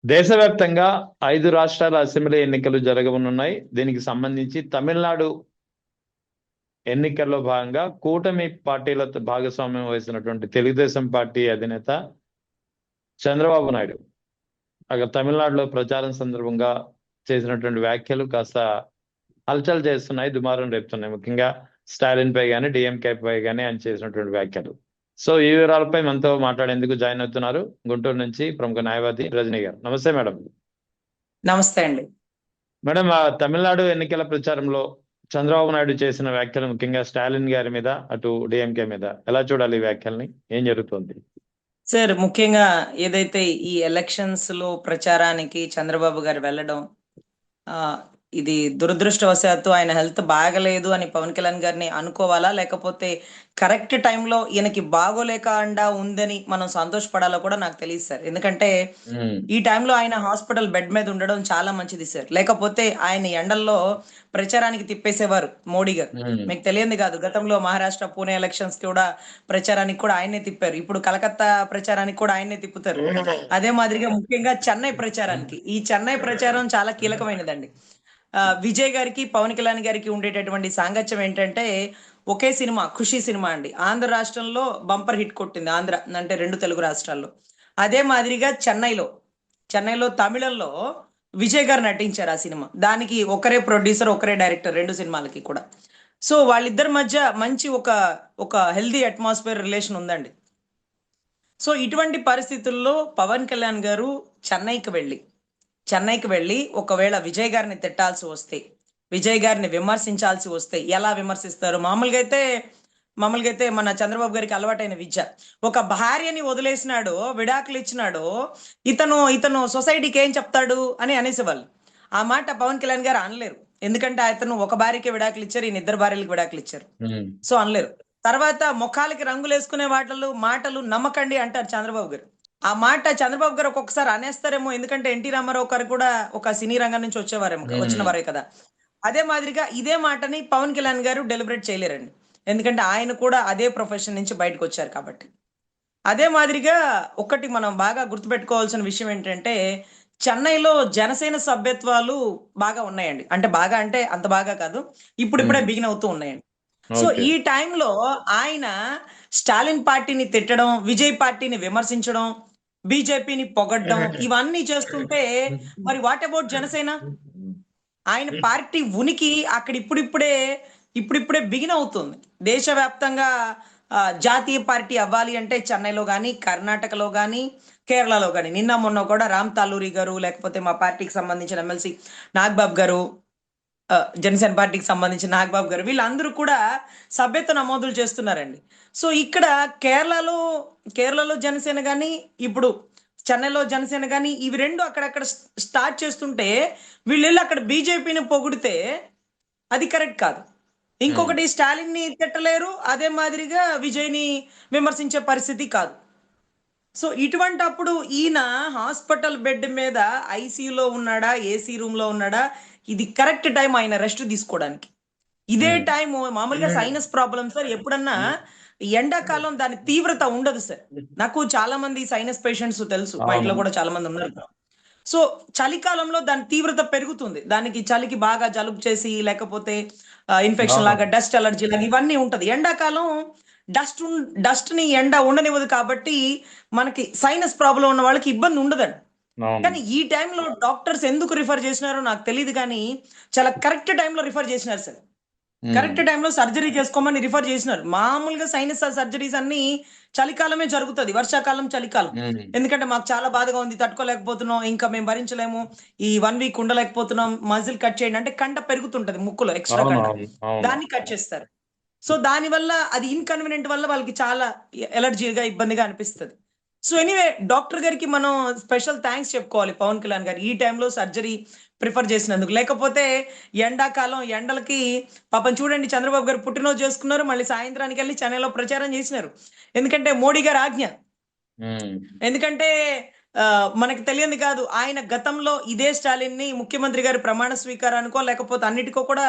దేశవ్యాప్తంగా 5 రాష్ట్రాల అసెంబ్లీ ఎన్నికలు జరగనున్నాయి. దీనికి సంబంధించి తమిళనాడు ఎన్నికల్లో భాగంగా కూటమి పార్టీలతో భాగస్వామ్యం వహిస్తున్నటువంటి తెలుగుదేశం పార్టీ అధినేత చంద్రబాబు నాయుడు అక్కడ తమిళనాడులో ప్రచారం సందర్భంగా చేసినటువంటి వ్యాఖ్యలు కాస్త హల్చల్ చేస్తున్నాయి, దుమారం రేపుతున్నాయి. ముఖ్యంగా స్టాలిన్ పై కానీ డిఎంకే పై కానీ ఆయన చేసినటువంటి వ్యాఖ్యలు. సో ఈ వివరాలపై మనతో మాట్లాడేందుకు జాయిన్ అవుతున్నారు గుంటూరు నుంచి ప్రముఖ న్యాయవాది రజనీ గారు. నమస్తే మేడం. నమస్తే అండి. మేడం, ఆ తమిళనాడు ఎన్నికల ప్రచారంలో చంద్రబాబు నాయుడు చేసిన వ్యాఖ్యలు ముఖ్యంగా స్టాలిన్ గారి మీద, అటు డిఎంకే మీద ఎలా చూడాలి? ఈ వ్యాఖ్యల్ని ఏం జరుగుతుంది? సార్, ముఖ్యంగా ఏదైతే ఈ ఎలక్షన్స్ లో ప్రచారానికి చంద్రబాబు గారు వెళ్ళడం, ఆ ఇది దురదృష్టవశాత్తు ఆయన హెల్త్ బాగలేదు అని పవన్ కళ్యాణ్ గారిని అనుకోవాలా, లేకపోతే కరెక్ట్ టైంలో ఈయనకి బాగోలేక అండా ఉందని మనం సంతోషపడాలో కూడా నాకు తెలియదు సార్. ఎందుకంటే ఈ టైంలో ఆయన హాస్పిటల్ బెడ్ మీద ఉండడం చాలా మంచిది సార్. లేకపోతే ఆయన ఎండల్లో ప్రచారానికి తిప్పేసేవారు మోడీ గారు. మీకు తెలియంది కాదు, గతంలో మహారాష్ట్ర పూణే ఎలక్షన్స్ కూడా ప్రచారానికి కూడా ఆయనే తిప్పారు. ఇప్పుడు కలకత్తా ప్రచారానికి కూడా ఆయనే తిప్పుతారు. అదే మాదిరిగా ముఖ్యంగా చెన్నై ప్రచారానికి, ఈ చెన్నై ప్రచారం చాలా కీలకమైనదండి. విజయ్ గారికి పవన్ కళ్యాణ్ గారికి ఉండేటటువంటి సాంగత్యం ఏంటంటే, ఒకే సినిమా ఖుషి సినిమా అండి. ఆంధ్ర రాష్ట్రంలో బంపర్ హిట్ కొట్టింది, ఆంధ్ర అంటే 2 తెలుగు రాష్ట్రాల్లో. అదే మాదిరిగా చెన్నైలో తమిళంలో విజయ్ గారు నటించారు ఆ సినిమా. దానికి ఒకరే ప్రొడ్యూసర్, ఒకరే డైరెక్టర్ 2 సినిమాలకి కూడా. సో వాళ్ళిద్దరి మధ్య మంచి ఒక హెల్దీ అట్మాస్ఫియర్ రిలేషన్ ఉందండి. సో ఇటువంటి పరిస్థితుల్లో పవన్ కళ్యాణ్ గారు చెన్నైకి వెళ్ళి ఒకవేళ విజయ్ గారిని తిట్టాల్సి వస్తే, విజయ్ గారిని విమర్శించాల్సి వస్తే ఎలా విమర్శిస్తారు? మామూలుగా అయితే మన చంద్రబాబు గారికి అలవాటైన విద్య, ఒక భార్యని వదిలేసినాడు, విడాకులు ఇచ్చినాడు, ఇతను సొసైటీకి ఏం చెప్తాడు అని అనేసేవాళ్ళు. ఆ మాట పవన్ కళ్యాణ్ గారు అనలేరు. ఎందుకంటే అతను ఒక భార్యకి విడాకులు ఇచ్చారు, ఈయన 2 భార్యలకు విడాకులు ఇచ్చారు. సో అనలేరు. తర్వాత ముఖాలకి రంగులు వేసుకునే మాటలు నమ్మకండి అంటారు చంద్రబాబు గారు. ఆ మాట చంద్రబాబు గారు ఒక్కొక్కసారి అనేస్తారేమో, ఎందుకంటే ఎన్టీ రామారావు గారు కూడా ఒక సినీ రంగం నుంచి వచ్చిన వారే కదా. అదే మాదిరిగా ఇదే మాటని పవన్ కళ్యాణ్ గారు డెలిబరేట్ చేయలేరండి. ఎందుకంటే ఆయన కూడా అదే ప్రొఫెషన్ నుంచి బయటకు వచ్చారు కాబట్టి. అదే మాదిరిగా ఒకటి మనం బాగా గుర్తుపెట్టుకోవాల్సిన విషయం ఏంటంటే, చెన్నైలో జనసేన సభ్యత్వాలు బాగా ఉన్నాయండి. అంటే అంత బాగా కాదు, ఇప్పుడిప్పుడే బిగిన్ అవుతూ ఉన్నాయండి. సో ఈ టైంలో ఆయన స్టాలిన్ పార్టీని తిట్టడం, విజయ్ పార్టీని విమర్శించడం, బీజేపీని పొగడ్డం, ఇవన్నీ చేస్తుంటే మరి వాట్ అబౌట్ జనసేన? ఆయన పార్టీ ఉనికి అక్కడ ఇప్పుడిప్పుడే బిగిన్ అవుతుంది. దేశవ్యాప్తంగా జాతీయ పార్టీ అవ్వాలి అంటే చెన్నైలో కానీ, కర్ణాటకలో కానీ, కేరళలో కానీ, నిన్న మొన్న కూడా రామ్ తాలూరి గారు, లేకపోతే మా పార్టీకి సంబంధించిన ఎమ్మెల్సీ నాగబాబు గారు, జనసేన పార్టీకి సంబంధించిన నాగబాబు గారు, వీళ్ళందరూ కూడా సభ్యత్వ నమోదులు చేస్తున్నారండి. సో ఇక్కడ కేరళలో జనసేన కానీ, ఇప్పుడు చెన్నైలో జనసేన కానీ, ఇవి 2 అక్కడక్కడ స్టార్ట్ చేస్తుంటే వీళ్ళు అక్కడ బీజేపీని పొగిడితే అది కరెక్ట్ కాదు. ఇంకొకటి, స్టాలిన్ ని తిట్టలేరు, అదే మాదిరిగా విజయ్ని విమర్శించే పరిస్థితి కాదు. సో ఇటువంటప్పుడు ఈయన హాస్పిటల్ బెడ్ మీద ఐసీయూలో ఉన్నాడా, ఏసీ రూమ్ లో ఉన్నాడా, ఇది కరెక్ట్ టైం ఆయన రెస్ట్ తీసుకోవడానికి. ఇదే టైం మామూలుగా సైనస్ ప్రాబ్లమ్ సార్, ఎప్పుడన్నా ఎండాకాలం దాని తీవ్రత ఉండదు సార్. నాకు చాలా మంది సైనస్ పేషెంట్స్ తెలుసు, మా ఇంట్లో కూడా చాలా మంది ఉన్నారు. సో చలికాలంలో దాని తీవ్రత పెరుగుతుంది. దానికి చలికి బాగా జలుబు చేసి, లేకపోతే ఇన్ఫెక్షన్ లాగా, డస్ట్ అలర్జీ లాగా ఇవన్నీ ఉంటది. ఎండాకాలం డస్ట్ ని ఎండ ఉండనివ్వదు కాబట్టి మనకి సైనస్ ప్రాబ్లం ఉన్న వాళ్ళకి ఇబ్బంది ఉండదండి. కానీ ఈ టైంలో డాక్టర్స్ ఎందుకు రిఫర్ చేసినారో నాకు తెలియదు, కానీ చాలా కరెక్ట్ టైంలో రిఫర్ చేసినారు సార్. కరెక్ట్ టైంలో సర్జరీ చేసుకోమని రిఫర్ చేసినారు. మామూలుగా సైనస్ సర్జరీస్ అన్ని చలికాలమే జరుగుతుంది, వర్షాకాలం, చలికాలం. ఎందుకంటే మాకు చాలా బాధగా ఉంది, తట్టుకోలేకపోతున్నాం, ఇంకా మేము భరించలేము, ఈ 1 వీక్ ఉండలేకపోతున్నాం, మజిల్ కట్ చేయండి అంటే కండ పెరుగుతుంటది ముక్కులో, ఎక్స్ట్రా కండ, దాన్ని కట్ చేస్తారు. సో దానివల్ల అది ఇన్కన్వీనియంట్ వల్ల వాళ్ళకి చాలా ఎలర్జీగా, ఇబ్బందిగా అనిపిస్తుంది. సో ఎనీవే, డాక్టర్ గారికి మనం స్పెషల్ థ్యాంక్స్ చెప్పుకోవాలి పవన్ కళ్యాణ్ గారు, ఈ టైంలో సర్జరీ ప్రిఫర్ చేసినందుకు. లేకపోతే ఎండాకాలం ఎండలకి పాపం చూడండి, చంద్రబాబు గారు పుట్టినరోజు చేసుకున్నారు, మళ్ళీ సాయంత్రానికి వెళ్ళి చెన్నైలో ప్రచారం చేసినారు. ఎందుకంటే మోడీ గారి ఆజ్ఞ. ఎందుకంటే మనకి తెలియంది కాదు, ఆయన గతంలో ఇదే స్టాలిన్ ని ముఖ్యమంత్రి గారి ప్రమాణ స్వీకారానికో లేకపోతే అన్నిటికో కూడా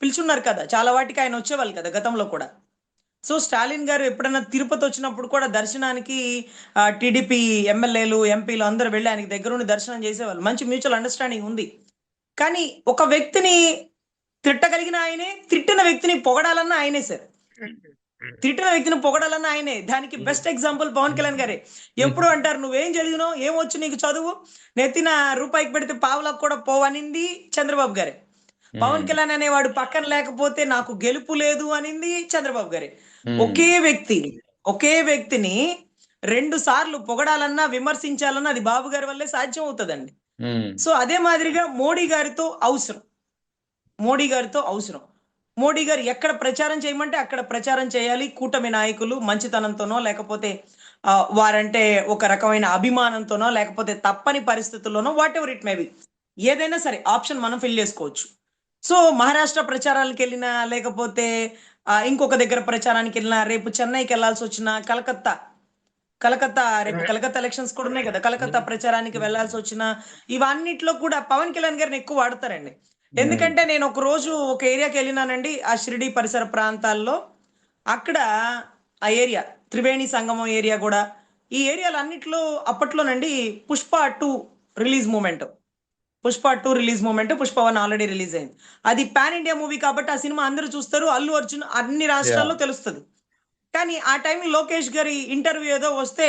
పిలుచున్నారు కదా, చాలా వాటికి ఆయన వచ్చేవాళ్ళు కదా గతంలో కూడా. సో స్టాలిన్ గారు ఎప్పుడైనా తిరుపతి వచ్చినప్పుడు కూడా దర్శనానికి టీడీపీ ఎమ్మెల్యేలు ఎంపీలు అందరూ వెళ్ళి ఆయనకి దగ్గరుండి దర్శనం చేసేవాళ్ళు. మంచి మ్యూచువల్ అండర్స్టాండింగ్ ఉంది. కానీ ఒక వ్యక్తిని తిట్టగలిగిన ఆయనే, తిట్టిన వ్యక్తిని పొగడాలన్న ఆయనే సార్. తిట్టిన వ్యక్తిని పొగడాలన్న ఆయనే. దానికి బెస్ట్ ఎగ్జాంపుల్ పవన్ కళ్యాణ్ గారే. ఎప్పుడు అంటారు, నువ్వేం చదివినావు, ఏమొచ్చు నీకు చదువు, నెత్తిన రూపాయికి పెడితే పావులకు కూడా పోవనింది చంద్రబాబు గారే. పవన్ కళ్యాణ్ అనేవాడు పక్కన లేకపోతే నాకు గెలుపు లేదు అనింది చంద్రబాబు గారే. ఒకే వ్యక్తిని 2 సార్లు పొగడాలన్నా విమర్శించాలన్నా అది బాబు గారి వల్లే సాధ్యం అవుతుందండి. సో అదే మాదిరిగా మోడీ గారితో అవసరం. మోడీ గారు ఎక్కడ ప్రచారం చేయమంటే అక్కడ ప్రచారం చేయాలి. కూటమి నాయకులు మంచితనంతోనో లేకపోతే వారంటే ఒక రకమైన అభిమానంతోనో లేకపోతే తప్పని పరిస్థితుల్లోనో whatever it may be, ఏదైనా సరే ఆప్షన్ మనం ఫిల్ చేసుకోవచ్చు. సో మహారాష్ట్ర ప్రచారాలకు వెళ్ళినా లేకపోతే ఇంకొక దగ్గర ప్రచారానికి వెళ్ళినా, రేపు చెన్నైకి వెళ్లాల్సి వచ్చినా, రేపు కలకత్తా ఎలక్షన్స్ కూడా ఉన్నాయి కదా, కలకత్తా ప్రచారానికి వెళ్లాల్సి వచ్చినా, ఇవన్నిట్లో కూడా పవన్ కళ్యాణ్ గారిని ఎక్కువ వాడతారండి. ఎందుకంటే నేను ఒక రోజు ఒక ఏరియాకి వెళ్ళినానండి, ఆ షిరిడి పరిసర ప్రాంతాల్లో. అక్కడ ఆ ఏరియా త్రివేణి సంగమం ఏరియా కూడా, ఈ ఏరియాలు అన్నిట్లో అప్పట్లోనండి Pushpa 2 release moment, Pushpa 1 already release అయింది. అది పాన్ ఇండియా మూవీ కాబట్టి ఆ సినిమా అందరూ చూస్తారు. అల్లు అర్జున్ అన్ని రాష్ట్రాల్లో తెలుస్తుంది. కానీ ఆ టైంలో లోకేష్ గారి ఇంటర్వ్యూ ఏదో వస్తే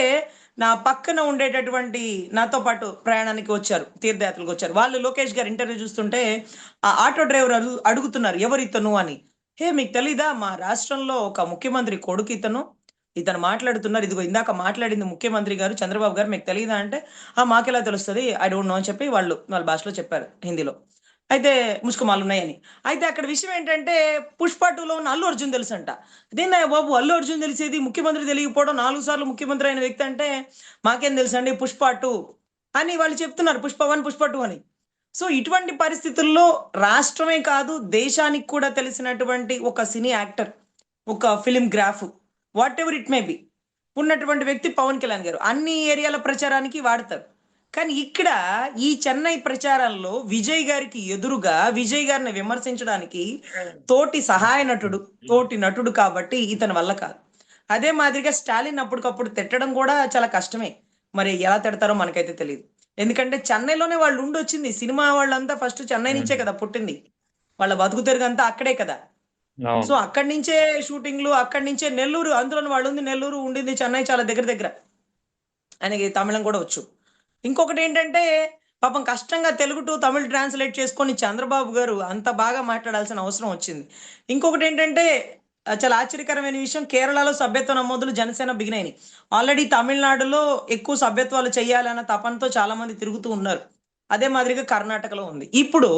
నా పక్కన ఉండేటటువంటి నాతో పాటు ప్రయాణానికి వచ్చారు, తీర్థయాత్రలకు వచ్చారు వాళ్ళు. లోకేష్ గారి ఇంటర్వ్యూ చూస్తుంటే ఆ ఆటో డ్రైవర్ అడుగుతున్నారు ఎవరు ఇతను అని. హే, మీకు తెలీదా, మా రాష్ట్రంలో ఒక ముఖ్యమంత్రి కొడుకు ఇతను మాట్లాడుతున్నారు, ఇదిగో ఇందాక మాట్లాడింది ముఖ్యమంత్రి గారు చంద్రబాబు గారు, మీకు తెలీదా అంటే మాకెలా తెలుస్తుంది, ఐ డోంట్ నో అని చెప్పి వాళ్ళ భాషలో చెప్పారు, హిందీలో. అయితే ముష్కమాలు ఉన్నాయని. అయితే అక్కడ విషయం ఏంటంటే పుష్ప 2లో ఉన్న అల్లు అర్జున్ తెలుసు అంట. అదేందా బాబు అల్లు అర్జున్ తెలిసేది, ముఖ్యమంత్రి తెలియకపోవడం, 4 సార్లు ముఖ్యమంత్రి అయిన వ్యక్తి అంటే మాకేం తెలుసు అండి పుష్ప 2 అని వాళ్ళు చెప్తున్నారు, పుష్ప 1 పుష్ప 2 అని. సో ఇటువంటి పరిస్థితుల్లో రాష్ట్రమే కాదు దేశానికి కూడా తెలిసినటువంటి ఒక సినీ యాక్టర్, ఒక film graph, what ever it may B ఉన్నటువంటి వ్యక్తి పవన్ కళ్యాణ్ గారు. అన్ని ఏరియాల ప్రచారానికి వాడతారు. కానీ ఇక్కడ ఈ చెన్నై ప్రచారంలో విజయ్ గారికి ఎదురుగా విజయ్ గారిని విమర్శించడానికి తోటి సహాయ నటుడు, తోటి నటుడు కాబట్టి ఇతని వల్ల కాదు. అదే మాదిరిగా స్టాలిన్ అప్పటికప్పుడు తిట్టడం కూడా చాలా కష్టమే. మరి ఎలా తిడతారో మనకైతే తెలియదు. ఎందుకంటే చెన్నైలోనే వాళ్ళు ఉండొచ్చింది, సినిమా వాళ్ళంతా ఫస్ట్ చెన్నై నుంచే కదా పుట్టింది, వాళ్ళ బతుకు తెరుగంతా అక్కడే కదా. సో అక్కడి నుంచే షూటింగ్లు, అక్కడి నుంచే నెల్లూరు, అందులో వాళ్ళు ఉంది నెల్లూరు, ఉండింది చెన్నై, చాలా దగ్గర. ఆయనకి తమిళం కూడా వచ్చు. ఇంకొకటి ఏంటంటే పాపం కష్టంగా తెలుగు టు తమిళ్ ట్రాన్స్లేట్ చేసుకొని చంద్రబాబు గారు అంత బాగా మాట్లాడాల్సిన అవసరం వచ్చింది. ఇంకొకటి ఏంటంటే చాలా ఆశ్చర్యకరమైన విషయం, కేరళలో సభ్యత్వ నమోదులు జనసేన బిగినాయి. ఆల్రెడీ తమిళనాడులో ఎక్కువ సభ్యత్వాలు చేయాలన్న తపనతో చాలా మంది తిరుగుతూ ఉన్నారు. అదే మాదిరిగా కర్ణాటకలో ఉంది. ఇప్పుడు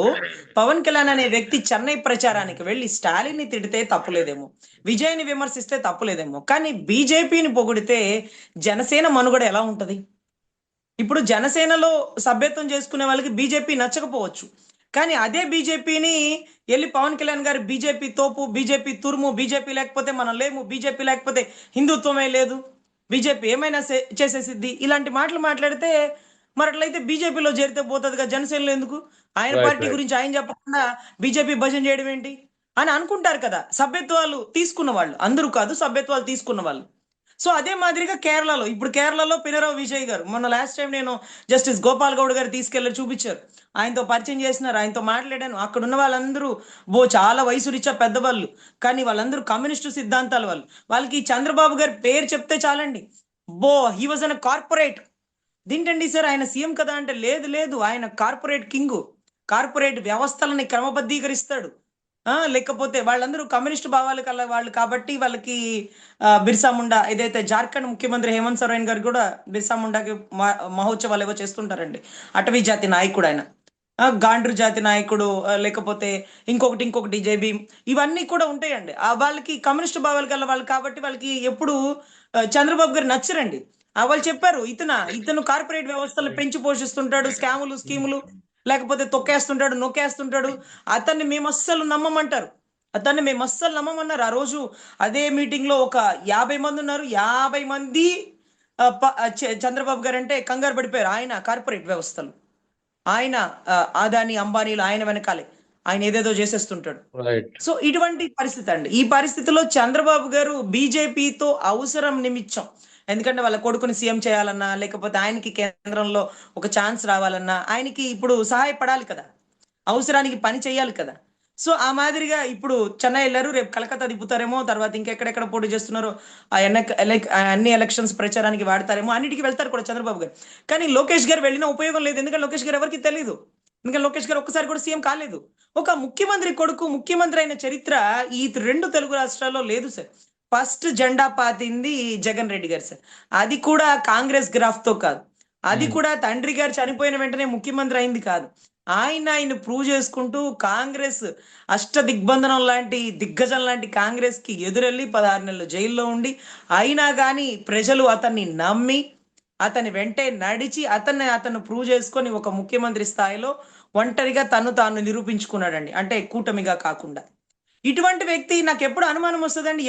పవన్ కళ్యాణ్ అనే వ్యక్తి చెన్నై ప్రచారానికి వెళ్ళి స్టాలిన్ ని తిడితే తప్పులేదేమో, విజయ్ని విమర్శిస్తే తప్పులేదేమో, కానీ బీజేపీని పొగిడితే జనసేన మనుగడ ఎలా ఉంటది? ఇప్పుడు జనసేనలో సభ్యత్వం చేసుకునే వాళ్ళకి బీజేపీ నచ్చకపోవచ్చు, కానీ అదే బీజేపీని వెళ్ళి పవన్ కళ్యాణ్ గారు బీజేపీ తోపు, బీజేపీ తురుము, బీజేపీ లేకపోతే మనం లేము, బీజేపీ లేకపోతే హిందుత్వమే లేదు, బీజేపీ ఏమైనా చేసేసిద్ది, ఇలాంటి మాటలు మాట్లాడితే మరి అట్లయితే బీజేపీలో చేరితే పోతుందిగా, జనసేనలో ఎందుకు? ఆయన పార్టీ గురించి ఆయన చెప్పకుండా బీజేపీ భజన చేయడం ఏంటి అని అనుకుంటారు కదా సభ్యత్వాలు తీసుకున్న వాళ్ళు. అందరూ కాదు, సభ్యత్వాలు తీసుకున్న వాళ్ళు. సో అదే మాదిరిగా కేరళలో, ఇప్పుడు కేరళలో పినరావు విజయ్ గారు, మొన్న లాస్ట్ టైం నేను జస్టిస్ గోపాల్ గౌడ్ గారు తీసుకెళ్లి చూపించారు, ఆయనతో పరిచయం చేసినారు, ఆయనతో మాట్లాడాను. అక్కడ ఉన్న వాళ్ళందరూ చాలా వయసు రీత్యా పెద్దవాళ్ళు, కానీ వాళ్ళందరూ కమ్యూనిస్టు సిద్ధాంతాల వాళ్ళు. వాళ్ళకి చంద్రబాబు గారి పేరు చెప్తే చాలండి, హీ వాజ్ అన్ కార్పొరేట్. దీంటండి సార్ ఆయన సీఎం కదా అంటే లేదు, ఆయన కార్పొరేట్ కింగ్, కార్పొరేట్ వ్యవస్థలని క్రమబద్ధీకరిస్తాడు. లేకపోతే వాళ్ళందరూ కమ్యూనిస్ట్ భావాలు కల వాళ్ళు కాబట్టి వాళ్ళకి బిర్సా ముండా, ఏదైతే జార్ఖండ్ ముఖ్యమంత్రి హేమంత్ సోరెన్ గారు కూడా బిర్సా ముండాకి మహోత్సవాలు ఏవో చేస్తుంటారండి. అటవీ జాతి నాయకుడు ఆయన, గాండ్రు జాతి నాయకుడు, లేకపోతే ఇంకొకటి జై భీమ్, ఇవన్నీ కూడా ఉంటాయండి. వాళ్ళకి కమ్యూనిస్ట్ భావాలు కల వాళ్ళు కాబట్టి వాళ్ళకి ఎప్పుడు చంద్రబాబు గారు నచ్చరండి. వాళ్ళు చెప్పారు, ఇతను కార్పొరేట్ వ్యవస్థలు పెంచి పోషిస్తుంటాడు, స్కాములు స్కీములు లేకపోతే తొక్కేస్తుంటాడు, నొక్కేస్తుంటాడు, అతన్ని మేము అస్సలు నమ్మమంటారు, ఆ రోజు అదే మీటింగ్ లో ఒక 50 మంది ఉన్నారు, 50 మంది చంద్రబాబు గారు అంటే కంగారు పడిపోయారు. ఆయన కార్పొరేట్ వ్యవస్థలు, ఆయన అదాని అంబానీలు ఆయన వెనకాలే. ఆయన ఏదేదో చేసేస్తుంటాడు. రైట్. సో ఇటువంటి పరిస్థితి అండి. ఈ పరిస్థితిలో చంద్రబాబు గారు బీజేపీతో అవసరం నిమిత్తం, ఎందుకంటే వాళ్ళ కొడుకుని సీఎం చేయాలన్నా, లేకపోతే ఆయనకి కేంద్రంలో ఒక ఛాన్స్ రావాలన్నా, ఆయనకి ఇప్పుడు సహాయపడాలి కదా, అవసరానికి పని చేయాలి కదా. సో ఆ మాదిరిగా ఇప్పుడు చెన్నై వెళ్ళారు, రేపు కలకత్తా దిప్పుతారేమో, తర్వాత ఇంకెక్కడెక్కడ పోటీ చేస్తున్నారో అన్ని ఎలక్షన్స్ ప్రచారానికి వాడతారేమో, అన్నిటికీ వెళ్తారు కూడా చంద్రబాబు గారు. కానీ లోకేష్ గారు వెళ్ళిన ఉపయోగం లేదు, ఎందుకంటే లోకేష్ గారు ఎవరికి తెలియదు, ఎందుకంటే లోకేష్ గారు ఒక్కసారి కూడా సీఎం కాలేదు. ఒక ముఖ్యమంత్రి కొడుకు ముఖ్యమంత్రి అయిన చరిత్ర ఈ 2 తెలుగు రాష్ట్రాల్లో లేదు సార్. ఫస్ట్ జెండా పాతింది జగన్ రెడ్డి గారు సార్, అది కూడా కాంగ్రెస్ గ్రాఫ్ తో కాదు, అది కూడా తండ్రి గారు చనిపోయిన వెంటనే ముఖ్యమంత్రి అయింది కాదు. ఆయన ప్రూవ్ చేసుకుంటూ కాంగ్రెస్ అష్ట దిగ్బంధనం లాంటి దిగ్గజం లాంటి కాంగ్రెస్ కి ఎదురెళ్ళి 16 నెలలు జైల్లో ఉండి, అయినా కానీ ప్రజలు అతన్ని నమ్మి అతని వెంటే నడిచి అతను ప్రూవ్ చేసుకొని ఒక ముఖ్యమంత్రి స్థాయిలో ఒంటరిగా తాను నిరూపించుకున్నాడండి, అంటే కూటమిగా కాకుండా. ఇటువంటి వ్యక్తి నాకు ఎప్పుడు అనుమానం వస్తుందండి,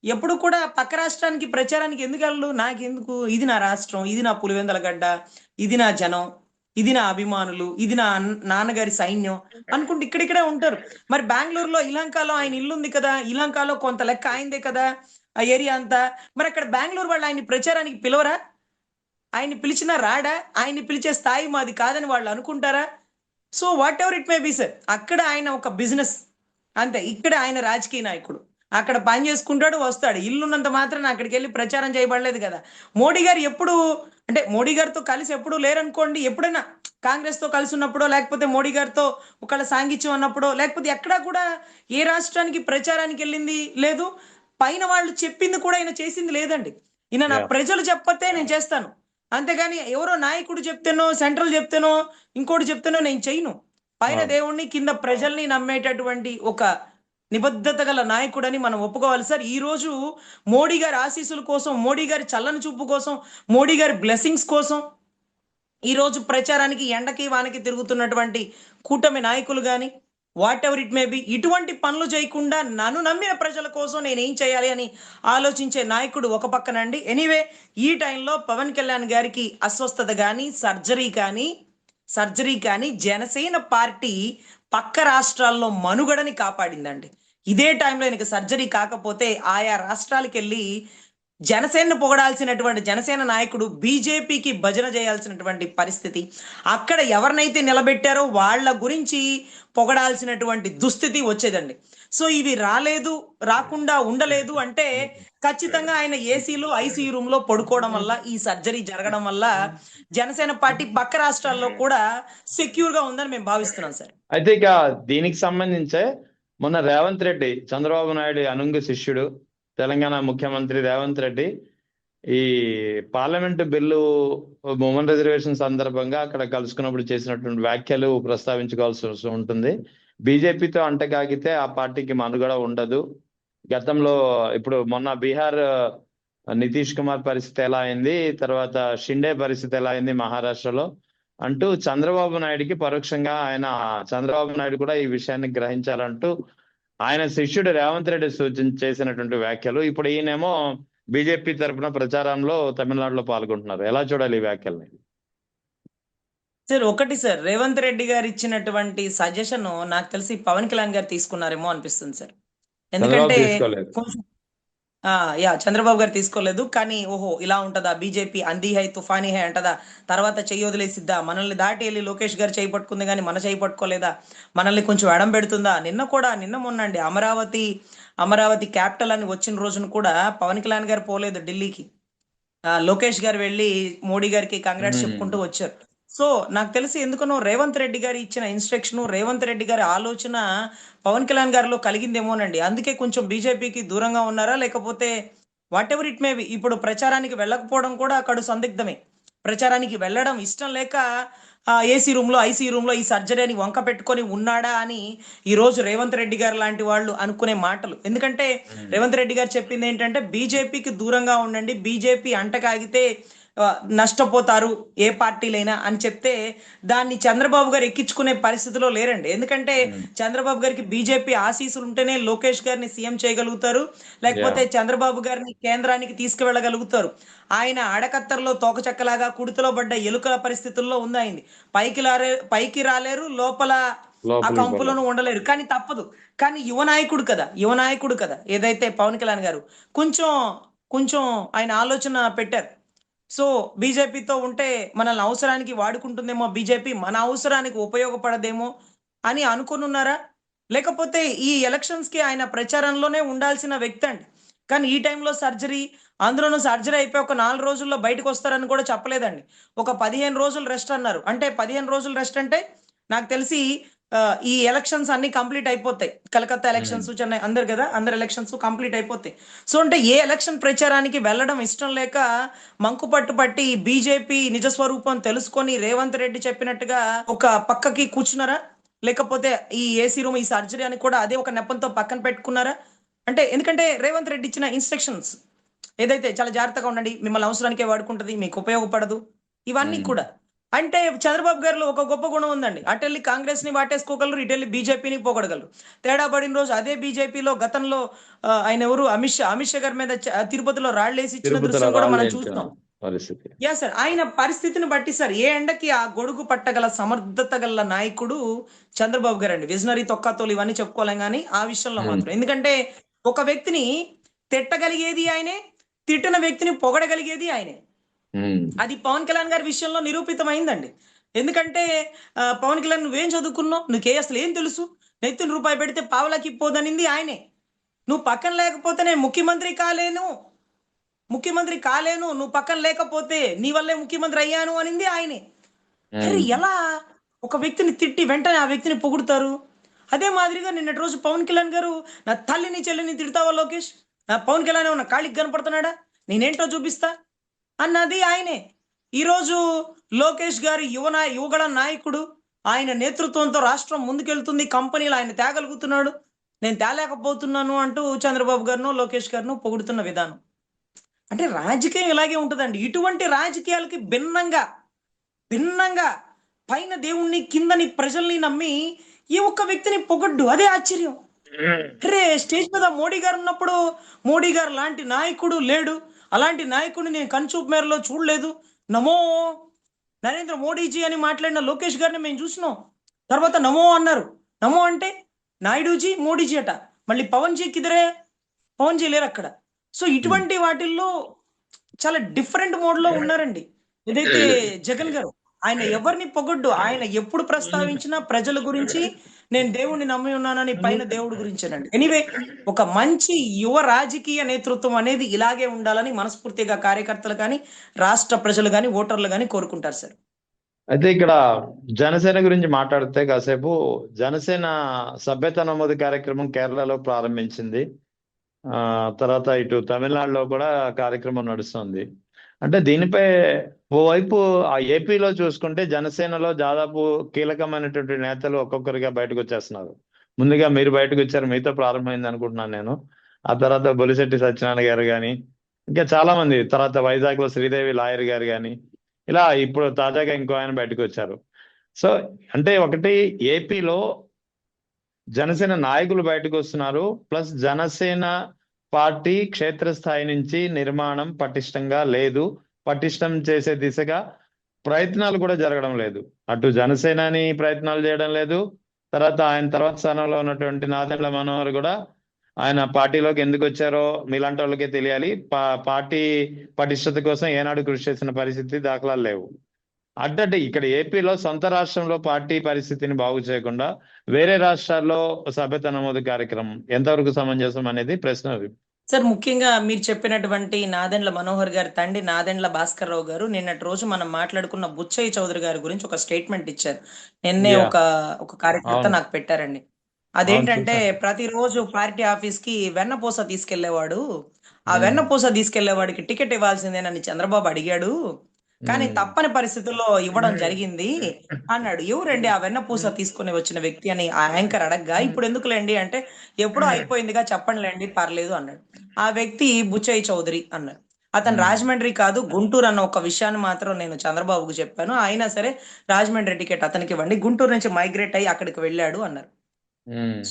ఎప్పుడు కూడా పక్క రాష్ట్రానికి ప్రచారానికి ఎందుకు వెళ్ళడు, నాకెందుకు, ఇది నా రాష్ట్రం, ఇది నా పులివెందల గడ్డ, ఇది నా జనం, ఇది నా అభిమానులు, ఇది నా నాన్నగారి సైన్యం అనుకుంటే ఇక్కడిక్కడే ఉంటారు. మరి బెంగళూరులో ఇలాంకాలో ఆయన ఇల్లు ఉంది కదా, ఇలాంకాలో కొంత లెక్క ఆయనదే కదా ఆ ఏరియా అంతా, మరి అక్కడ బెంగళూరు వాళ్ళు ఆయన్ని ప్రచారానికి పిలవరా, ఆయన్ని పిలిచినా రాడా, ఆయన్ని పిలిచే స్థాయి మాది కాదని వాళ్ళు అనుకుంటారా? So what ever it may B sir, అక్కడ ఆయన ఒక బిజినెస్ అంతే, ఇక్కడ ఆయన రాజకీయ నాయకుడు, అక్కడ పని చేసుకుంటాడు వస్తాడు, ఇల్లున్నంత మాత్రం అక్కడికి వెళ్ళి ప్రచారం చేయబడలేదు కదా. మోడీ గారు ఎప్పుడు, అంటే మోడీ గారితో కలిసి ఎప్పుడు లేరనుకోండి, ఎప్పుడైనా కాంగ్రెస్ తో కలిసి ఉన్నప్పుడో, లేకపోతే మోడీ గారితో ఒకళ్ళ సాంగిత్యం అన్నప్పుడో, లేకపోతే ఎక్కడా కూడా ఏ రాష్ట్రానికి ప్రచారానికి వెళ్ళింది లేదు, పైన వాళ్ళు చెప్పింది కూడా ఆయన చేసింది లేదండి. ఈయన నా ప్రజలు చెప్పతే నేను చేస్తాను, అంతేగాని ఎవరో నాయకుడు చెప్తేనో, సెంట్రల్ చెప్తేనో, ఇంకోటి చెప్తేనో నేను చెయ్యను. పైన దేవుణ్ణి కింద ప్రజల్ని నమ్మేటటువంటి ఒక నిబద్ధత గల నాయకుడని మనం ఒప్పుకోవాలి సార్. ఈ రోజు మోడీ గారి ఆశీస్సుల కోసం, మోడీ గారి చల్లని చూపు కోసం, మోడీ గారి బ్లెస్సింగ్స్ కోసం ఈ రోజు ప్రచారానికి ఎండకి వానకి తిరుగుతున్నటువంటి కూటమి నాయకులు కానీ what ever it may B, ఇటువంటి పనులు చేయకుండా నన్ను నమ్మిన ప్రజల కోసం నేను ఏం చేయాలి అని ఆలోచించే నాయకుడు ఒక పక్కనండి. ఎనీవే, ఈ టైంలో పవన్ కళ్యాణ్ గారికి అస్వస్థత కానీ సర్జరీ కానీ జనసేన పార్టీ పక్క రాష్ట్రాల్లో మనుగడని కాపాడిందండి. ఇదే టైంలో ఆయనకి సర్జరీ కాకపోతే ఆయా రాష్ట్రాలకు వెళ్ళి జనసేనను పొగడాల్సినటువంటి జనసేన నాయకుడు బీజేపీకి భజన చేయాల్సినటువంటి పరిస్థితి, అక్కడ ఎవరినైతే నిలబెట్టారో వాళ్ళ గురించి పొగడాల్సినటువంటి దుస్థితి వచ్చేదండి. సో ఇవి రాకుండా ఉండలేదు అంటే ఖచ్చితంగా ఆయన ఏసీలో ఐసీయూ రూమ్ లో పడుకోవడం వల్ల, ఈ సర్జరీ జరగడం వల్ల జనసేన పార్టీ పక్క రాష్ట్రాల్లో కూడా సెక్యూర్ గా ఉందని మేము భావిస్తున్నాం సార్. అయితే ఇక దీనికి సంబంధించే మొన్న రేవంత్ రెడ్డి, చంద్రబాబు నాయుడు అనుంగు శిష్యుడు, తెలంగాణ ముఖ్యమంత్రి రేవంత్ రెడ్డి ఈ పార్లమెంటు బిల్లు ఉమెన్ రిజర్వేషన్ సందర్భంగా అక్కడ కలుసుకున్నప్పుడు చేసినటువంటి వ్యాఖ్యలు ప్రస్తావించుకోవాల్సి ఉంటుంది. బీజేపీతో అంటకాగితే ఆ పార్టీకి మనుగడ ఉండదు. గతంలో ఇప్పుడు మొన్న బీహార్ నితీష్ కుమార్ పరిస్థితి ఎలా అయింది, తర్వాత షిండే పరిస్థితి ఎలా అయింది మహారాష్ట్రలో అంటూ చంద్రబాబు నాయుడికి పరోక్షంగా చంద్రబాబు నాయుడు కూడా ఈ విషయాన్ని గ్రహించాలంటూ ఆయన శిష్యుడు రేవంత్ రెడ్డి చేసినటువంటి వ్యాఖ్యలు. ఇప్పుడు ఈయనేమో బీజేపీ తరఫున ప్రచారంలో తమిళనాడులో పాల్గొంటున్నారు. ఎలా చూడాలి ఈ వ్యాఖ్యల్ని? సార్ ఒకటి సార్, రేవంత్ రెడ్డి గారు ఇచ్చినటువంటి సజెషన్ నాకు తెలిసి పవన్ కళ్యాణ్ గారు తీసుకున్నారేమో అనిపిస్తుంది సార్. ఎందుకంటే చంద్రబాబు గారు తీసుకోలేదు, కానీ ఓహో ఇలా ఉంటదా బీజేపీ, అంది హై తుఫానీ హై అంటదా, తర్వాత చెయ్యి వదిలేసిద్దా, మనల్ని దాటి వెళ్ళి లోకేష్ గారు చేయి పట్టుకుంది కానీ మన చేయి పట్టుకోలేదా, మనల్ని కొంచెం ఎడం పెడుతుందా. నిన్న మొన్నండి అమరావతి క్యాపిటల్ అని వచ్చిన రోజున కూడా పవన్ కళ్యాణ్ గారు పోలేదు ఢిల్లీకి, లోకేష్ గారు వెళ్ళి మోడీ గారికి కంగ్రాట్స్ చెప్పుకుంటూ వచ్చారు. సో నాకు తెలిసి ఎందుకనో రేవంత్ రెడ్డి గారు ఇచ్చిన ఇన్స్ట్రక్షన్, రేవంత్ రెడ్డి గారి ఆలోచన పవన్ కళ్యాణ్ గారిలో కలిగిందేమోనండి. అందుకే కొంచెం బీజేపీకి దూరంగా ఉన్నారా, లేకపోతే what ever it may B, ఇప్పుడు ప్రచారానికి వెళ్ళకపోవడం కూడా అక్కడ సందిగ్ధమే. ప్రచారానికి వెళ్ళడం ఇష్టం లేక ఏసీ రూమ్ లో ఐసీయూ రూమ్ లో ఈ సర్జరీని వంక పెట్టుకొని ఉన్నాడా అని ఈ రోజు రేవంత్ రెడ్డి గారు లాంటి వాళ్ళు అనుకునే మాటలు. ఎందుకంటే రేవంత్ రెడ్డి గారు చెప్పింది ఏంటంటే బీజేపీకి దూరంగా ఉండండి, బీజేపీ అంటకాగితే నష్టపోతారు ఏ పార్టీలైనా అని చెప్తే దాన్ని చంద్రబాబు గారు ఎక్కించుకునే పరిస్థితిలో లేరండి. ఎందుకంటే చంద్రబాబు గారికి బీజేపీ ఆశీస్సులు ఉంటేనే లోకేష్ గారిని సీఎం చేయగలుగుతారు, లేకపోతే చంద్రబాబు గారిని కేంద్రానికి తీసుకువెళ్ళగలుగుతారు. ఆయన అడకత్తర్లో తోకచక్కలాగా కుడితలో పడ్డ ఎలుకల పరిస్థితుల్లో ఉంది. అయింది పైకి రాలేరు, లోపల ఆ లోపలికి కంపులోనూ పోలేదు. ఉండలేరు, కానీ తప్పదు. కానీ యువ నాయకుడు కదా ఏదైతే పవన్ కళ్యాణ్ గారు కొంచెం కొంచెం ఆయన ఆలోచన పెట్టారు. సో బీజేపీతో ఉంటే మనల్ని అవసరానికి వాడుకుంటుందేమో, బీజేపీ మన అవసరానికి ఉపయోగపడదేమో అని అనుకుని ఉన్నారా? లేకపోతే ఈ ఎలక్షన్స్ కి ఆయన ప్రచారంలోనే ఉండాల్సిన వ్యక్తి అండి. కానీ ఈ టైంలో సర్జరీ, అందులోనూ సర్జరీ అయిపోయి ఒక 4 రోజుల్లో బయటకు వస్తారని కూడా చెప్పలేదండి. ఒక 15 రోజులు రెస్ట్ అన్నారు. అంటే 15 రోజులు రెస్ట్ అంటే నాకు తెలిసి ఈ ఎలక్షన్స్ అన్ని కంప్లీట్ అయిపోతాయి. కలకత్తా ఎలక్షన్స్, చెన్నై అందరు కదా, అందరు ఎలక్షన్స్ కంప్లీట్ అయిపోతాయి. సో అంటే ఏ ఎలక్షన్ ప్రచారానికి వెళ్ళడం ఇష్టం లేక మంకు పట్టు పట్టి బీజేపీ నిజ స్వరూపం తెలుసుకొని రేవంత్ రెడ్డి చెప్పినట్టుగా ఒక పక్కకి కూర్చున్నారా? లేకపోతే ఈ ఏసీ రూమ్, ఈ సర్జరీ అని కూడా అదే ఒక నెపంతో పక్కన పెట్టుకున్నారా? అంటే ఎందుకంటే రేవంత్ రెడ్డి ఇచ్చిన ఇన్స్ట్రక్షన్స్ ఏదైతే చాలా జాగ్రత్తగా ఉండండి, మిమ్మల్ని అవసరానికే వాడుకుంటది, మీకు ఉపయోగపడదు, ఇవన్నీ కూడా. అంటే చంద్రబాబు గారిలో ఒక గొప్ప గుణం ఉందండి. అటెళ్ళి కాంగ్రెస్ ని వాటేసుకోగలరు, ఇటెళ్ళి బీజేపీని పోగొడగలరు. తేడా పడిన రోజు అదే బీజేపీలో గతంలో ఆయన ఎవరు అమిత్ షా గారి మీద తిరుపతిలో రాళ్లేసి ఇచ్చిన తిరుపతిలో దృశ్యం కూడా మనం రాళ్ళేంచిన చూస్తాం. పరిస్థితి. యా సార్, ఆయన పరిస్థితిని బట్టి సార్ ఏ ఎండకి ఆ గొడుగు పట్టగల సమర్థత గల నాయకుడు చంద్రబాబు గారు అండి. విజనరీ తొక్కతోలు ఇవన్నీ చెప్పుకోలేం కానీ ఆ విషయంలో మాత్రం. ఎందుకంటే ఒక వ్యక్తిని తిట్టగలిగేది ఆయనే, తిట్టిన వ్యక్తిని పొగడగలిగేది ఆయనే. అది పవన్ కళ్యాణ్ గారి విషయంలో నిరూపితమైందండి. ఎందుకంటే పవన్ కళ్యాణ్ నువ్వేం చదువుకున్నావు, నీకే అసలు ఏం తెలుసు, నెత్తిన రూపాయి పెడితే పావలాకి పోదనింది ఆయనే. నువ్వు పక్కన లేకపోతే నేను ముఖ్యమంత్రి కాలేను, నువ్వు పక్కన లేకపోతే నీ వల్లే ముఖ్యమంత్రి అయ్యాను అనింది ఆయనే. అరే ఎలా ఒక వ్యక్తిని తిట్టి వెంటనే ఆ వ్యక్తిని పొగుడుతారు? అదే మాదిరిగా నిన్నటి రోజు పవన్ కళ్యాణ్ గారు నా తల్లిని చెల్లిని తిడతావా లోకేష్, నా పవన్ కళ్యాణ్ ఏమన్నా కాళ్ళకి కనపడుతున్నాడా, నేనేంటో చూపిస్తా అన్నది ఆయనే. ఈరోజు లోకేష్ గారి యువగళ నాయకుడు, ఆయన నేతృత్వంతో రాష్ట్రం ముందుకెళ్తుంది, కంపెనీలు ఆయన తేగలుగుతున్నాడు, నేను తేలేకపోతున్నాను అంటూ చంద్రబాబు గారినో లోకేష్ గారినో పొగుడుతున్న విధానం. అంటే రాజకీయం ఇలాగే ఉంటుందండి. ఇటువంటి రాజకీయాలకి భిన్నంగా పైన దేవుణ్ణి కిందని ప్రజల్ని నమ్మి ఈ ఒక్క వ్యక్తిని పొగడ్డు, అదే ఆశ్చర్యం. అరే స్టేజ్ మీద మోడీ గారు ఉన్నప్పుడు మోడీ గారు లాంటి నాయకుడు లేడు, అలాంటి నాయకుడిని నేను కనుచూపు మేరలో చూడలేదు, నమో నరేంద్ర మోడీజీ అని మాట్లాడిన లోకేష్ గారిని మేము చూసినాం. తర్వాత నమో అన్నారు. నమో అంటే నాయుడుజీ మోడీజీ అట, మళ్ళీ పవన్ జీ కిదరే, పవన్ జీ లేరు అక్కడ. సో ఇటువంటి వాటిల్లో చాలా డిఫరెంట్ మోడ్ లో ఉన్నారండి. ఏదైతే జగన్ గారు, ఆయన ఎవరిని పొగడ్డు, ఆయన ఎప్పుడు ప్రస్తావించినా ప్రజల గురించి, నేను దేవుణ్ణి నమ్మి ఉన్నానని పైన దేవుడి గురించేనండి. ఎనీవే, ఒక మంచి యువ రాజకీయ నేతృత్వం అనేది ఇలాగే ఉండాలని మనస్ఫూర్తిగా కార్యకర్తలు కానీ, రాష్ట్ర ప్రజలు కానీ, ఓటర్లు కానీ కోరుకుంటారు సార్. అయితే ఇక్కడ జనసేన గురించి మాట్లాడితే కాసేపు, జనసేన సభ్యత నమోదు కార్యక్రమం కేరళలో ప్రారంభించింది. తర్వాత ఇటు తమిళనాడులో కూడా కార్యక్రమం నడుస్తుంది. అంటే దీనిపై ఓవైపు ఆ ఏపీలో చూసుకుంటే జనసేనలో దాదాపు కీలకమైనటువంటి నేతలు ఒక్కొక్కరిగా బయటకు వచ్చేస్తున్నారు. ముందుగా మీరు బయటకు వచ్చారు, మీతో ప్రారంభమైంది అనుకుంటున్నాను నేను. ఆ తర్వాత బొలిశెట్టి సత్యనారాయణ గారు కానీ, ఇంకా చాలా మంది, తర్వాత వైజాగ్ లో శ్రీదేవి లాయర్ గారు కానీ, ఇలా ఇప్పుడు తాజాగా ఇంకో ఆయన బయటకు వచ్చారు. సో అంటే ఒకటి, ఏపీలో జనసేన నాయకులు బయటకు వస్తున్నారు, ప్లస్ జనసేన పార్టీ క్షేత్రస్థాయి నుంచి నిర్మాణం పటిష్టంగా లేదు, పటిష్టం చేసే దిశగా ప్రయత్నాలు కూడా జరగడం లేదు. అటు జనసేనని ప్రయత్నాలు చేయడం లేదు, తర్వాత ఆయన తర్వాత స్థానంలో ఉన్నటువంటి నాదెండ్ల మనోహర్ కూడా ఆయన పార్టీలోకి ఎందుకు వచ్చారో మీలాంటి వాళ్ళకే తెలియాలి. పార్టీ పటిష్టత కోసం ఏనాడు కృషి చేసిన పరిస్థితి దాఖలాలు లేవు. అంటే ఇక్కడ ఏపీలో సొంత రాష్ట్రంలో పార్టీ పరిస్థితిని బాగు చేయకుండా వేరే రాష్ట్రాల్లో సభ్యత నమోదు కార్యక్రమం ఎంతవరకు సమంజసం అనేది ప్రశ్న. సార్, ముఖ్యంగా మీరు చెప్పినటువంటి నాదెండ్ల మనోహర్ గారి తండ్రి నాదెండ్ల భాస్కర్ రావు గారు నిన్నటి రోజు మనం మాట్లాడుకున్న బుచ్చయ్య చౌదరి గారి గురించి ఒక స్టేట్మెంట్ ఇచ్చారు. నిన్నే ఒక కార్యకర్త నాకు పెట్టారండి. అదేంటంటే, ప్రతిరోజు పార్టీ ఆఫీస్ కి వెన్నపూస తీసుకెళ్లేవాడు, ఆ వెన్నపూస తీసుకెళ్లేవాడికి టికెట్ ఇవ్వాల్సిందేనని చంద్రబాబు అడిగాడు, కానీ తప్పని పరిస్థితుల్లో ఇవ్వడం జరిగింది అన్నాడు. ఎవరండి ఆ వెన్నపూస తీసుకుని వచ్చిన వ్యక్తి అని ఆ యాంకర్ అడగ్గా, ఇప్పుడు ఎందుకులేండి అంటే, ఎప్పుడో అయిపోయిందిగా చెప్పండిలేండి పర్లేదు అన్నాడు. ఆ వ్యక్తి బుచ్చయ్య చౌదరి అన్నాడు. అతను రాజమండ్రి కాదు గుంటూరు అన్న ఒక విషయాన్ని మాత్రం నేను చంద్రబాబుకు చెప్పాను, అయినా సరే రాజమండ్రి టికెట్ అతనికి ఇవ్వండి, గుంటూరు నుంచి మైగ్రేట్ అయ్యి అక్కడికి వెళ్ళాడు అన్నారు.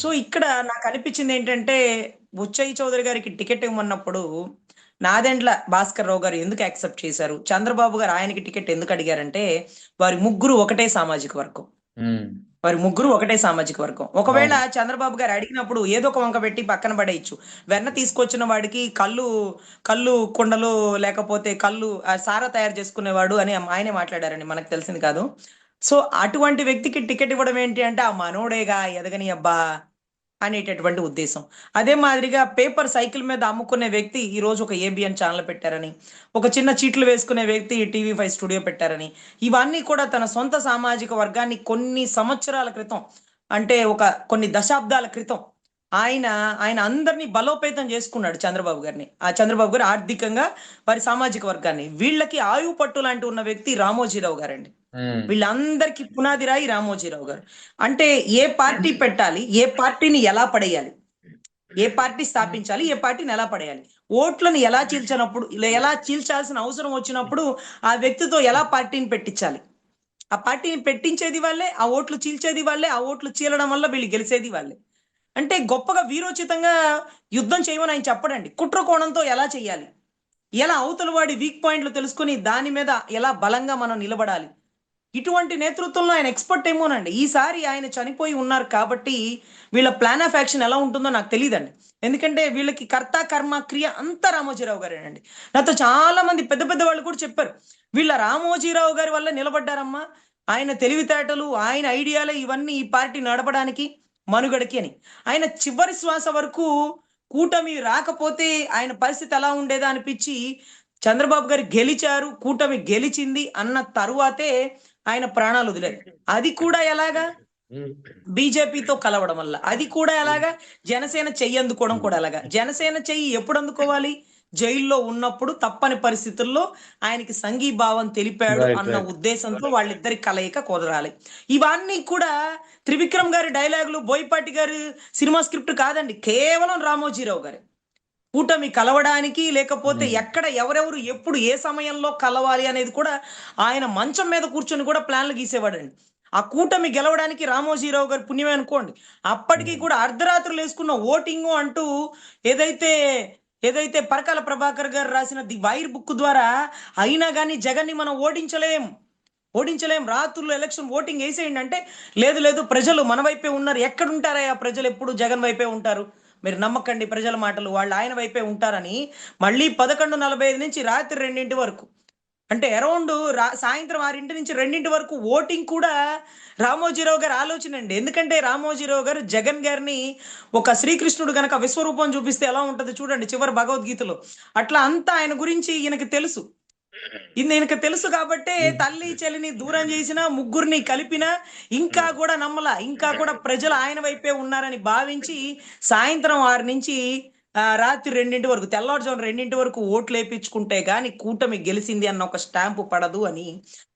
సో ఇక్కడ నాకు అనిపించింది ఏంటంటే, బుచ్చయ్య చౌదరి గారికి టికెట్ ఇవ్వమన్నప్పుడు నాదెండ్ల భాస్కర్ రావు గారు ఎందుకు యాక్సెప్ట్ చేశారు, చంద్రబాబు గారు ఆయనకి టికెట్ ఎందుకు అడిగారంటే, వారి ముగ్గురు ఒకటే సామాజిక వర్గం. వారి ముగ్గురు ఒకటే సామాజిక వర్గం. ఒకవేళ అవును. చంద్రబాబు గారు అడిగినప్పుడు ఏదో ఒక వంక పెట్టి పక్కన పడేయచ్చు. వెన్న తీసుకొచ్చిన వాడికి కళ్ళు కళ్ళు కుండలు లేకపోతే కళ్ళు సారా తయారు చేసుకునేవాడు అని ఆయనే మాట్లాడారండి. మనకు తెలిసింది కాదు. సో అటువంటి వ్యక్తికి టికెట్ ఇవ్వడం ఏంటి అంటే ఆ మనోడేగా ఎదగని అబ్బా అనేటటువంటి ఉద్దేశం. అదే మాదిరిగా పేపర్ సైకిల్ మీద అమ్ముకునే వ్యక్తి ఈ రోజు ఒక ఏబిఎన్ ఛానల్ పెట్టారని, ఒక చిన్న చీట్లు వేసుకునే వ్యక్తి టీవీ5 స్టూడియో పెట్టారని, ఇవన్నీ కూడా తన సొంత సామాజిక వర్గాన్ని కొన్ని సంవత్సరాల క్రితం, అంటే కొన్ని దశాబ్దాల క్రితం ఆయన ఆయన అందరినీ బలోపేతం చేసుకున్నాడు చంద్రబాబు గారిని. ఆ చంద్రబాబు గారు ఆర్థికంగా వారి సామాజిక వర్గాన్ని. వీళ్ళకి ఆయువు పట్టు లాంటి ఉన్న వ్యక్తి రామోజీరావు గారండి. ఉమ్. వీళ్ళందరికీ పునాది రాయి రామోజీరావు గారు. అంటే ఏ పార్టీ పెట్టాలి, ఏ పార్టీని ఎలా పడేయాలి, ఏ పార్టీ స్థాపించాలి, ఏ పార్టీని ఎలా పడేయాలి, ఓట్లను ఎలా చీల్చినప్పుడు, ఎలా చీల్చాల్సిన అవసరం వచ్చినప్పుడు ఆ వ్యక్తితో ఎలా పార్టీని పెట్టించాలి, ఆ పార్టీని పెట్టించేది వాళ్ళే, ఆ ఓట్లు చీల్చేది వాళ్ళే, ఆ ఓట్లు చీలడం వల్ల వీళ్ళు గెలిచేది వాళ్ళే. అంటే గొప్పగా వీరోచితంగా యుద్ధం చేయమని ఆయన చెప్పడండి. కుట్ర కోణంతో ఎలా చేయాలి, ఎలా అవతల వాడి వీక్ పాయింట్లు తెలుసుకుని దాని మీద ఎలా బలంగా మనం నిలబడాలి, ఇటువంటి నేతృత్వంలో ఆయన ఎక్స్పర్ట్ ఏమోనండి. ఈసారి ఆయన చనిపోయి ఉన్నారు కాబట్టి వీళ్ళ ప్లాన్ ఆఫ్ యాక్షన్ ఎలా ఉంటుందో నాకు తెలియదండి. ఎందుకంటే వీళ్ళకి కర్త కర్మ క్రియ అంతా రామోజీరావు గారేనండి. నాతో చాలా మంది పెద్ద పెద్ద వాళ్ళు కూడా చెప్పారు, వీళ్ళ రామోజీరావు గారి వల్ల నిలబడ్డారమ్మా, ఆయన తెలివితేటలు, ఆయన ఐడియాలే ఇవన్నీ ఈ పార్టీ నడపడానికి, మనుగడకి అని. ఆయన చివరి శ్వాస వరకు కూటమి రాకపోతే ఆయన పరిస్థితి ఎలా ఉండేదా అనిపించి, చంద్రబాబు గారు గెలిచారు, కూటమి గెలిచింది అన్న తరువాతే ఆయన ప్రాణాలు వదిలేరు. అది కూడా ఎలాగా, బీజేపీతో కలవడం వల్ల. అది కూడా ఎలాగా, జనసేన చెయ్యి అందుకోవడం కూడా ఎలాగా. జనసేన చెయ్యి ఎప్పుడు అందుకోవాలి, జైల్లో ఉన్నప్పుడు తప్పని పరిస్థితుల్లో ఆయనకి సంఘీభావం తెలిపాడు రైట్ అన్న రైట్. ఉద్దేశంతో వాళ్ళిద్దరి కలయిక కుదరాలి. ఇవన్నీ కూడా త్రివిక్రమ్ గారి డైలాగులు, బోయపాటి గారి సినిమా స్క్రిప్ట్ కాదండి, కేవలం రామోజీరావు గారి. కూటమి కలవడానికి, లేకపోతే ఎక్కడ ఎవరెవరు ఎప్పుడు ఏ సమయంలో కలవాలి అనేది కూడా ఆయన మంచం మీద కూర్చొని కూడా ప్లాన్లు గీసేవాడండి. ఆ కూటమి గెలవడానికి రామోజీరావు గారి పుణ్యమే అనుకోండి. అప్పటికి కూడా అర్ధరాత్రులు వేసుకున్న ఓటింగ్ అంటూ ఏదైతే ఏదైతే పరకాల ప్రభాకర్ గారు రాసిన ది వైర్ బుక్ ద్వారా అయినా కానీ జగన్ని మనం ఓడించలేం, రాత్రులు ఎలక్షన్ ఓటింగ్ వేసేయండి అంటే, లేదు లేదు ప్రజలు మన వైపే ఉన్నారు. ఎక్కడుంటారా ప్రజలు, ఎప్పుడు జగన్ వైపే ఉంటారు, మీరు నమ్మకండి ప్రజల మాటలు, వాళ్ళు ఆయన వైపే ఉంటారని మళ్ళీ 11:45 నుంచి రాత్రి 2 వరకు, అంటే అరౌండ్ సాయంత్రం 6 నుంచి 2 వరకు ఓటింగ్ కూడా రామోజీరావు గారి ఆలోచన అండి. ఎందుకంటే రామోజీరావు గారు జగన్ గారిని ఒక శ్రీకృష్ణుడు గనక విశ్వరూపం చూపిస్తే ఎలా ఉంటది చూడండి చివరి భగవద్గీతలో, అట్లా అంతా ఆయన గురించి ఈయనకి తెలుసు. ఈయనకి తెలుసు కాబట్టే తల్లి చెల్లిని దూరం చేసినా, ముగ్గురిని కలిపినా ఇంకా కూడా నమ్మలా, ఇంకా కూడా ప్రజలు ఆయన వైపే ఉన్నారని భావించి సాయంత్రం 6 నుంచి రాత్రి 2 వరకు, తెల్లవారుజామున 2 వరకు ఓట్లు వేయించుకుంటే గాని కూటమి గెలిచింది అన్న ఒక స్టాంపు పడదు అని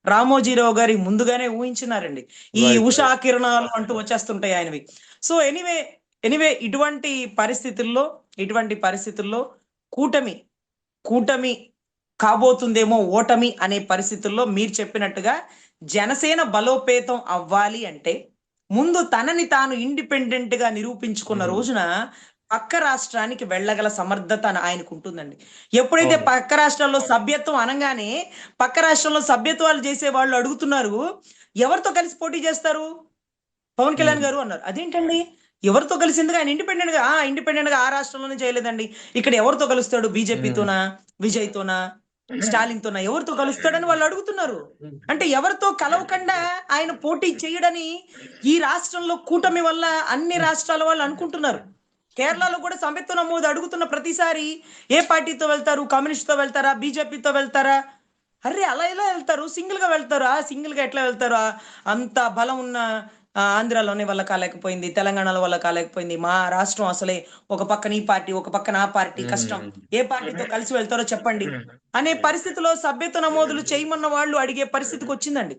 రామోజీరావు గారి ముందుగానే ఊహించినారండి. ఈ రైట్ ఉషా రైట్. కిరణాలు అంటూ వచ్చేస్తుంటాయి ఆయనవి. సో ఎనీవే ఇటువంటి పరిస్థితుల్లో కూటమి కూటమి కాబోతుందేమో ఓటమి అనే పరిస్థితుల్లో మీరు చెప్పినట్టుగా జనసేన బలోపేతం అవ్వాలి అంటే ముందు తనని తాను ఇండిపెండెంట్ గా నిరూపించుకున్న రోజున పక్క రాష్ట్రానికి వెళ్ళగల సమర్థత ఆయనకు ఉంటుందండి. ఎప్పుడైతే అవును. పక్క రాష్ట్రాల్లో సభ్యత్వం అనగానే, పక్క రాష్ట్రంలో సభ్యత్వాలు చేసే వాళ్ళు అడుగుతున్నారు, ఎవరితో కలిసి పోటీ చేస్తారు పవన్ కళ్యాణ్ గారు అన్నారు. అదేంటండి, ఎవరితో కలిసిందిగా ఆయన ఇండిపెండెంట్ గా ఆ రాష్ట్రంలోనే చేయలేదండి, ఇక్కడ ఎవరితో కలుస్తాడు, బీజేపీతోనా, విజయ్తోనా, స్టాలిన్ తోనా, ఎవరితో కలుస్తాడని వాళ్ళు అడుగుతున్నారు. అంటే ఎవరితో కలవకుండా ఆయన పోటీ చేయడని ఈ రాష్ట్రంలో కూటమి వల్ల అన్ని రాష్ట్రాల వాళ్ళు అనుకుంటున్నారు. కేరళలో కూడా సభ్యత్వ నమోదు అడుగుతున్న ప్రతిసారి ఏ పార్టీతో వెళ్తారు, కమ్యూనిస్ట్ తో వెళ్తారా, బీజేపీతో వెళ్తారా, అరే అలా ఎలా వెళ్తారు, సింగిల్ గా వెళ్తారు, సింగిల్ గా ఎట్లా వెళ్తారు, అంత బలం ఉన్న ఆంధ్రాలోనే వల్ల కాలేకపోయింది, తెలంగాణలో వల్ల కాలేకపోయింది, మా రాష్ట్రం అసలే ఒక పక్కన ఈ పార్టీ, ఒక పక్కన ఆ పార్టీ, కష్టం, ఏ పార్టీతో కలిసి వెళ్తారో చెప్పండి అనే పరిస్థితిలో సభ్యత్వ నమోదులు చేయమన్న వాళ్ళు అడిగే పరిస్థితికి వచ్చిందండి.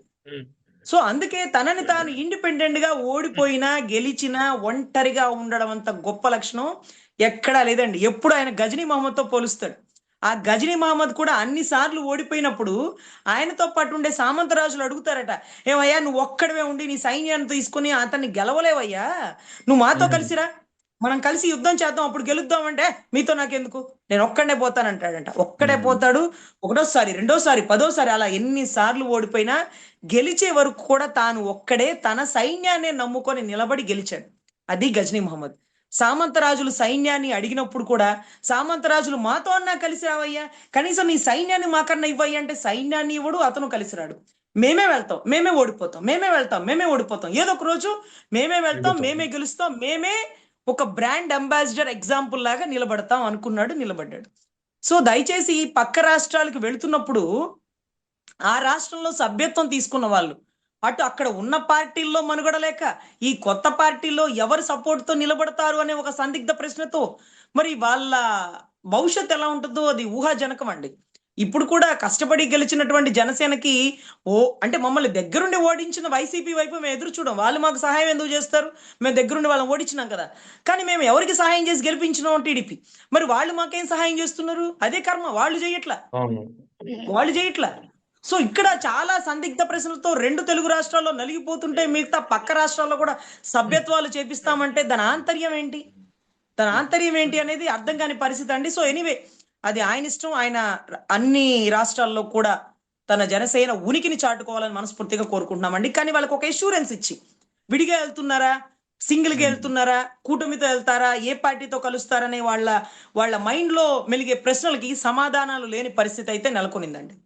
సో అందుకే తనని తాను ఇండిపెండెంట్ గా ఓడిపోయినా గెలిచినా ఒంటరిగా ఉండడం అంత గొప్ప లక్షణం ఎక్కడా లేదండి. ఎప్పుడు ఆయన గజనీ మహమ్మద్ తో పోలుస్తాడు. ఆ గజనీ మహమ్మద్ కూడా అన్ని సార్లు ఓడిపోయినప్పుడు ఆయనతో పాటు ఉండే సామంతరాజులు అడుగుతారట, ఏమయ్యా నువ్వు ఒక్కడవే ఉండి నీ సైన్యాన్ని తీసుకుని అతన్ని గెలవలేవయ్యా, నువ్వు మాతో కలిసిరా, మనం కలిసి యుద్ధం చేద్దాం, అప్పుడు గెలుద్దాం అంటే మీతో నాకెందుకు, నేను ఒక్కడే పోతానంటాడంట. ఒక్కడే పోతాడు, ఒకటోసారి, రెండోసారి, పదోసారి, అలా ఎన్నిసార్లు ఓడిపోయినా గెలిచే వరకు కూడా తాను ఒక్కడే తన సైన్యాన్ని నమ్ముకొని నిలబడి గెలిచాడు. అది గజనీ మహమ్మద్. సామంతరాజులు సైన్యాన్ని అడిగినప్పుడు కూడా సామంతరాజులు మాతో అన్నా కలిసి రావయ్యా, కనీసం నీ సైన్యాన్ని మాకన్నా ఇవ్వయ్యా అంటే సైన్యాన్ని ఇవ్వడు, అతను కలిసి రాడు. మేమే వెళ్తాం, మేమే ఓడిపోతాం, మేమే వెళ్తాం, మేమే ఓడిపోతాం, ఏదో ఒక రోజు మేమే వెళ్తాం, మేమే గెలుస్తాం, మేమే ఒక బ్రాండ్ అంబాసిడర్ ఎగ్జాంపుల్ లాగా నిలబడతాం అనుకున్నాడు, నిలబడ్డాడు. సో దయచేసి ఈ పక్క రాష్ట్రాలకు వెళుతున్నప్పుడు ఆ రాష్ట్రంలో సభ్యత్వం తీసుకున్న వాళ్ళు అటు అక్కడ ఉన్న పార్టీల్లో మనుగడ లేక ఈ కొత్త పార్టీలో ఎవరు సపోర్ట్తో నిలబడతారు అనే ఒక సందిగ్ధ ప్రశ్నతో మరి వాళ్ళ భవిష్యత్ ఎలా ఉంటుందో అది ఊహాజనకం అండి. ఇప్పుడు కూడా కష్టపడి గెలిచినటువంటి జనసేనకి అంటే మమ్మల్ని దగ్గరుండి ఓడించిన వైసీపీ వైపు మేము ఎదురు చూడం. వాళ్ళు మాకు సహాయం ఎందుకు చేస్తారు, మేము దగ్గరుండి వాళ్ళని ఓడించినాం కదా. కానీ మేము ఎవరికి సహాయం చేసి గెలిపించినాం టీడీపీ, మరి వాళ్ళు మాకేం సహాయం చేస్తున్నారు, అదే కర్మ, వాళ్ళు చేయట్లా, వాళ్ళు చేయట్లా. సో ఇక్కడ చాలా సందిగ్ధ ప్రశ్నలతో రెండు తెలుగు రాష్ట్రాల్లో నలిగిపోతుంటే మిగతా పక్క రాష్ట్రాల్లో కూడా సభ్యత్వాలు చేపిస్తామంటే దాని ఆంతర్యం ఏంటి, దాని ఆంతర్యం ఏంటి అనేది అర్థం కాని పరిస్థితి అండి. సో ఎనీవే అది ఆయన ఇష్టం. ఆయన అన్ని రాష్ట్రాల్లో కూడా తన జనసేన ఉనికిని చాటుకోవాలని మనస్ఫూర్తిగా కోరుకుంటున్నామండి. కానీ వాళ్ళకి ఒక ఎష్యూరెన్స్ ఇచ్చి, విడిగా వెళ్తున్నారా, సింగిల్ గా వెళ్తున్నారా, కూటమితో వెళ్తారా, ఏ పార్టీతో కలుస్తారనే వాళ్ళ మైండ్ లో మెలిగే ప్రశ్నలకి సమాధానాలు లేని పరిస్థితి అయితే నెలకొనిందండి.